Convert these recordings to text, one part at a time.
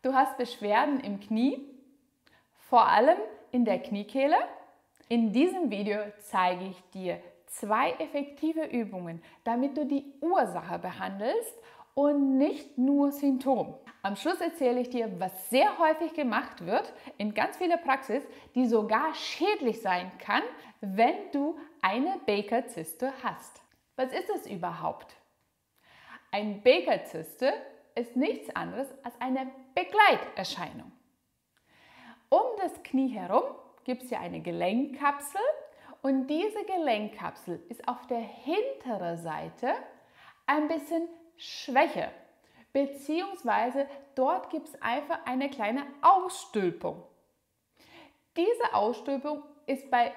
Du hast Beschwerden im Knie, vor allem in der Kniekehle. In diesem Video zeige ich dir 2 effektive Übungen, damit du die Ursache behandelst und nicht nur Symptom. Am Schluss erzähle ich dir, was sehr häufig gemacht wird in ganz vieler Praxis, die sogar schädlich sein kann, wenn du eine Baker-Zyste hast. Was ist es überhaupt? Ein Baker-Zyste ist nichts anderes als eine Begleiterscheinung. Um das Knie herum gibt es ja eine Gelenkkapsel und diese Gelenkkapsel ist auf der hinteren Seite ein bisschen schwächer, beziehungsweise dort gibt es einfach eine kleine Ausstülpung. Diese Ausstülpung ist bei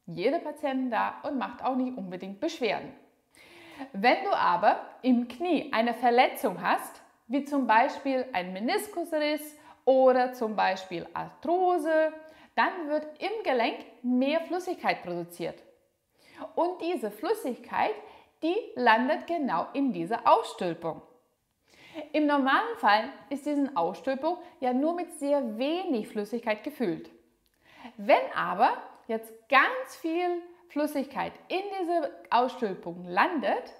jedem Patienten da und macht auch nicht unbedingt Beschwerden. Wenn du aber im Knie eine Verletzung hast, wie zum Beispiel ein Meniskusriss oder zum Beispiel Arthrose, dann wird im Gelenk mehr Flüssigkeit produziert. Und diese Flüssigkeit, die landet genau in dieser Ausstülpung. Im normalen Fall ist diese Ausstülpung ja nur mit sehr wenig Flüssigkeit gefüllt. Wenn aber jetzt ganz viel Flüssigkeit in diese Ausstülpung landet,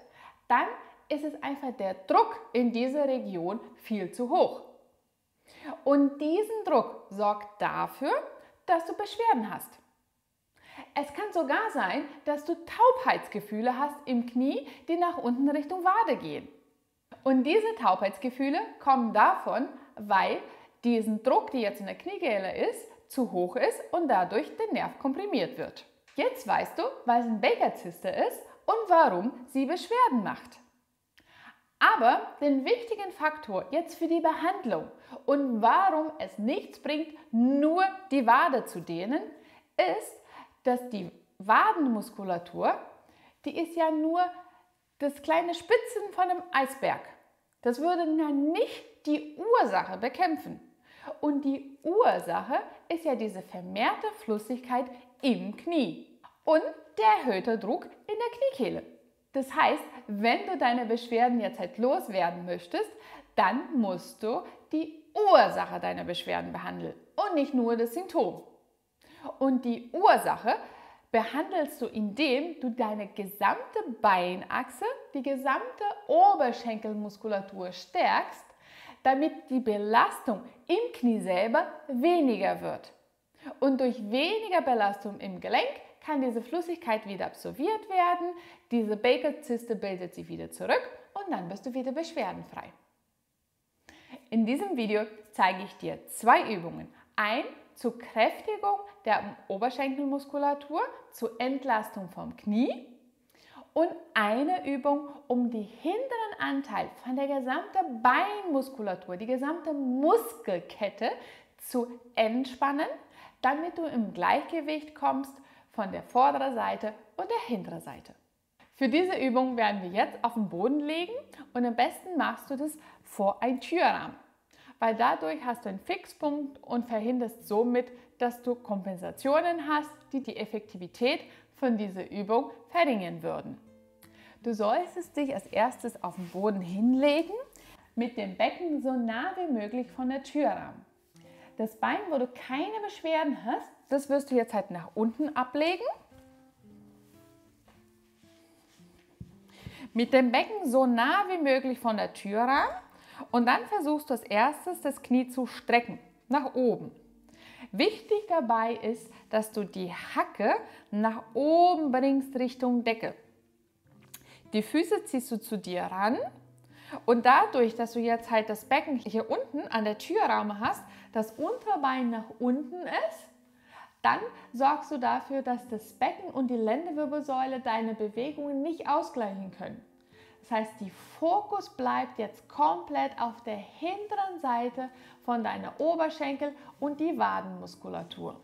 dann ist es einfach der Druck in dieser Region viel zu hoch. Und diesen Druck sorgt dafür, dass du Beschwerden hast. Es kann sogar sein, dass du Taubheitsgefühle hast im Knie, die nach unten Richtung Wade gehen. Und diese Taubheitsgefühle kommen davon, weil diesen Druck, der jetzt in der Kniekehle ist, zu hoch ist und dadurch der Nerv komprimiert wird. Jetzt weißt du, was eine Baker-Zyste ist und warum sie Beschwerden macht. Aber den wichtigen Faktor jetzt für die Behandlung und warum es nichts bringt, nur die Wade zu dehnen, ist, dass die Wadenmuskulatur, die ist ja nur das kleine Spitzen von einem Eisberg. Das würde ja nicht die Ursache bekämpfen. Und die Ursache ist ja diese vermehrte Flüssigkeit im Knie und der erhöhte Druck in der Kniekehle. Das heißt, wenn du deine Beschwerden jetzt halt loswerden möchtest, dann musst du die Ursache deiner Beschwerden behandeln und nicht nur das Symptom. Und die Ursache behandelst du, indem du deine gesamte Beinachse, die gesamte Oberschenkelmuskulatur stärkst, damit die Belastung im Knie selber weniger wird. Und durch weniger Belastung im Gelenk kann diese Flüssigkeit wieder absorbiert werden, diese Baker-Zyste bildet sich wieder zurück und dann bist du wieder beschwerdenfrei. In diesem Video zeige ich dir 2 Übungen. Ein zur Kräftigung der Oberschenkelmuskulatur, zur Entlastung vom Knie und eine Übung, um die hinteren Anteil von der gesamten Beinmuskulatur, die gesamte Muskelkette zu entspannen, damit du im Gleichgewicht kommst von der vorderen Seite und der hinteren Seite. Für diese Übung werden wir jetzt auf den Boden legen und am besten machst du das vor einem Türrahmen, weil dadurch hast du einen Fixpunkt und verhinderst somit, dass du Kompensationen hast, die die Effektivität von dieser Übung verringern würden. Du solltest dich als erstes auf den Boden hinlegen, mit dem Becken so nah wie möglich von der Türrahmen. Das Bein, wo du keine Beschwerden hast, das wirst du jetzt halt nach unten ablegen. Mit dem Becken so nah wie möglich von der Türrahmen und dann versuchst du als erstes das Knie zu strecken, nach oben. Wichtig dabei ist, dass du die Hacke nach oben bringst Richtung Decke. Die Füße ziehst du zu dir ran. Und dadurch, dass du jetzt halt das Becken hier unten an der Türrahmen hast, das Unterbein nach unten ist, dann sorgst du dafür, dass das Becken und die Lendenwirbelsäule deine Bewegungen nicht ausgleichen können. Das heißt, der Fokus bleibt jetzt komplett auf der hinteren Seite von deiner Oberschenkel und die Wadenmuskulatur.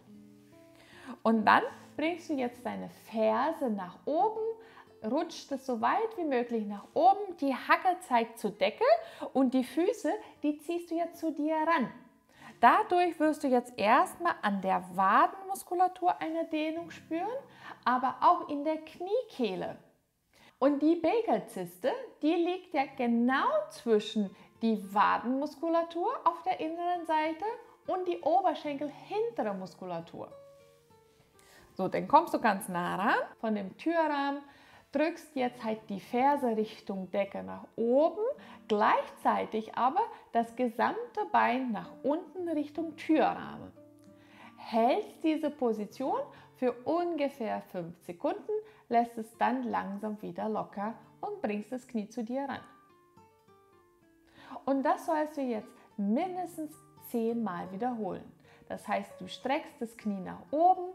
Und dann bringst du jetzt deine Ferse nach oben, rutscht es so weit wie möglich nach oben, die Hacke zeigt zur Decke und die Füße, die ziehst du jetzt zu dir ran. Dadurch wirst du jetzt erstmal an der Wadenmuskulatur eine Dehnung spüren, aber auch in der Kniekehle. Und die Baker-Zyste, die liegt ja genau zwischen die Wadenmuskulatur auf der inneren Seite und die Oberschenkel hintere Muskulatur. So, dann kommst du ganz nah ran von dem Türrahmen, drückst jetzt halt die Ferse Richtung Decke nach oben, gleichzeitig aber das gesamte Bein nach unten Richtung Türrahmen. Hältst diese Position für ungefähr 5 Sekunden, lässt es dann langsam wieder locker und bringst das Knie zu dir ran. Und das sollst du jetzt mindestens 10 Mal wiederholen. Das heißt, du streckst das Knie nach oben,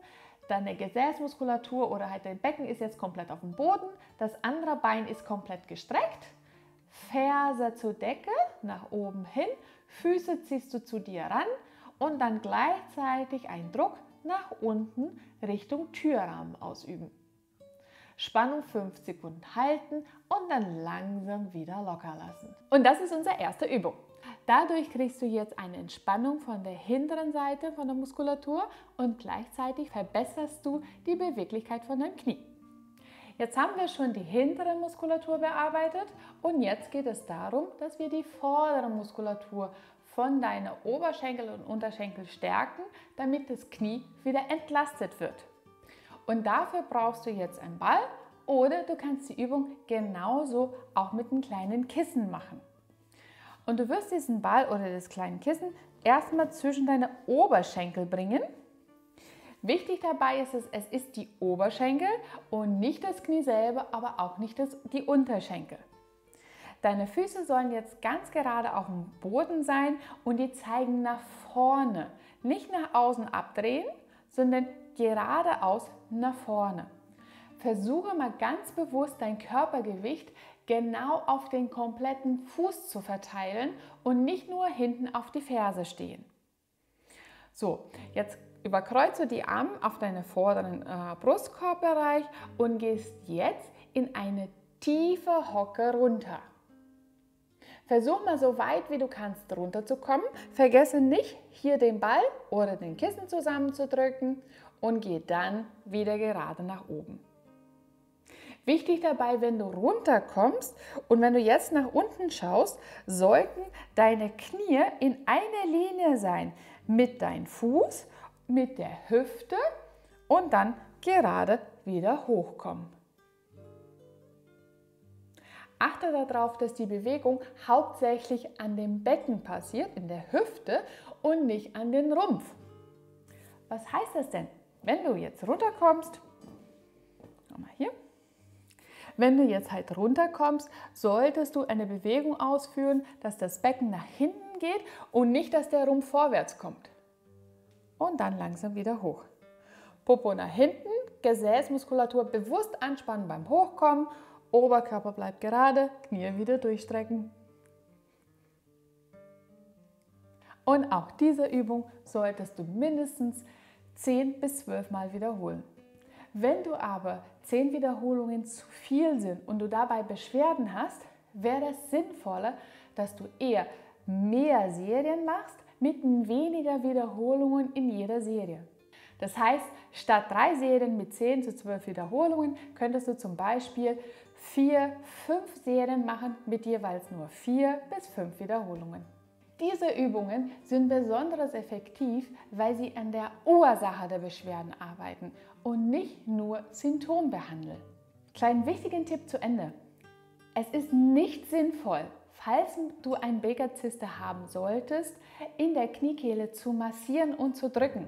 deine Gesäßmuskulatur oder halt dein Becken ist jetzt komplett auf dem Boden, das andere Bein ist komplett gestreckt, Ferse zur Decke, nach oben hin, Füße ziehst du zu dir ran und dann gleichzeitig einen Druck nach unten Richtung Türrahmen ausüben. Spannung 5 Sekunden halten und dann langsam wieder locker lassen. Und das ist unsere erste Übung. Dadurch kriegst du jetzt eine Entspannung von der hinteren Seite von der Muskulatur und gleichzeitig verbesserst du die Beweglichkeit von deinem Knie. Jetzt haben wir schon die hintere Muskulatur bearbeitet und jetzt geht es darum, dass wir die vordere Muskulatur von deinen Oberschenkel und Unterschenkel stärken, damit das Knie wieder entlastet wird. Und dafür brauchst du jetzt einen Ball oder du kannst die Übung genauso auch mit einem kleinen Kissen machen. Und du wirst diesen Ball oder das kleine Kissen erstmal zwischen deine Oberschenkel bringen. Wichtig dabei ist es ist die Oberschenkel und nicht das Knie selber, aber auch nicht die Unterschenkel. Deine Füße sollen jetzt ganz gerade auf dem Boden sein und die zeigen nach vorne. Nicht nach außen abdrehen, sondern geradeaus nach vorne. Versuche mal ganz bewusst dein Körpergewicht genau auf den kompletten Fuß zu verteilen und nicht nur hinten auf die Ferse stehen. So, jetzt überkreuze die Arme auf deinen vorderen Brustkorbbereich und gehst jetzt in eine tiefe Hocke runter. Versuch mal so weit wie du kannst runterzukommen. Vergesse nicht, hier den Ball oder den Kissen zusammenzudrücken und geh dann wieder gerade nach oben. Wichtig dabei, wenn du runterkommst und wenn du jetzt nach unten schaust, sollten deine Knie in einer Linie sein mit deinem Fuß, mit der Hüfte und dann gerade wieder hochkommen. Achte darauf, dass die Bewegung hauptsächlich an dem Becken passiert, in der Hüfte und nicht an den Rumpf. Was heißt das denn? Wenn du jetzt runterkommst, mal hier. Wenn du jetzt halt runterkommst, solltest du eine Bewegung ausführen, dass das Becken nach hinten geht und nicht, dass der Rumpf vorwärts kommt. Und dann langsam wieder hoch. Popo nach hinten, Gesäßmuskulatur bewusst anspannen beim Hochkommen, Oberkörper bleibt gerade, Knie wieder durchstrecken. Und auch diese Übung solltest du mindestens 10 bis 12 Mal wiederholen. Wenn du aber 10 Wiederholungen zu viel sind und du dabei Beschwerden hast, wäre es sinnvoller, dass du eher mehr Serien machst mit weniger Wiederholungen in jeder Serie. Das heißt, statt 3 Serien mit 10 zu 12 Wiederholungen könntest du zum Beispiel 4, 5 Serien machen mit jeweils nur 4 bis 5 Wiederholungen. Diese Übungen sind besonders effektiv, weil sie an der Ursache der Beschwerden arbeiten und nicht nur Symptom behandeln. Kleinen wichtigen Tipp zu Ende. Es ist nicht sinnvoll, falls du eine Baker-Zyste haben solltest, in der Kniekehle zu massieren und zu drücken.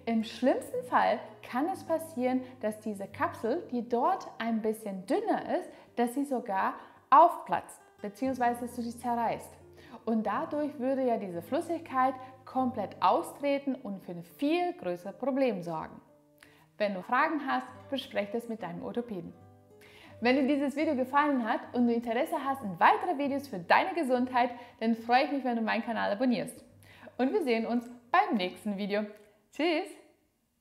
Im schlimmsten Fall kann es passieren, dass diese Kapsel, die dort ein bisschen dünner ist, dass sie sogar aufplatzt bzw. dass du sie zerreißt. Und dadurch würde ja diese Flüssigkeit komplett austreten und für ein viel größeres Problem sorgen. Wenn du Fragen hast, bespreche das mit deinem Orthopäden. Wenn dir dieses Video gefallen hat und du Interesse hast in weitere Videos für deine Gesundheit, dann freue ich mich, wenn du meinen Kanal abonnierst. Und wir sehen uns beim nächsten Video. Tschüss!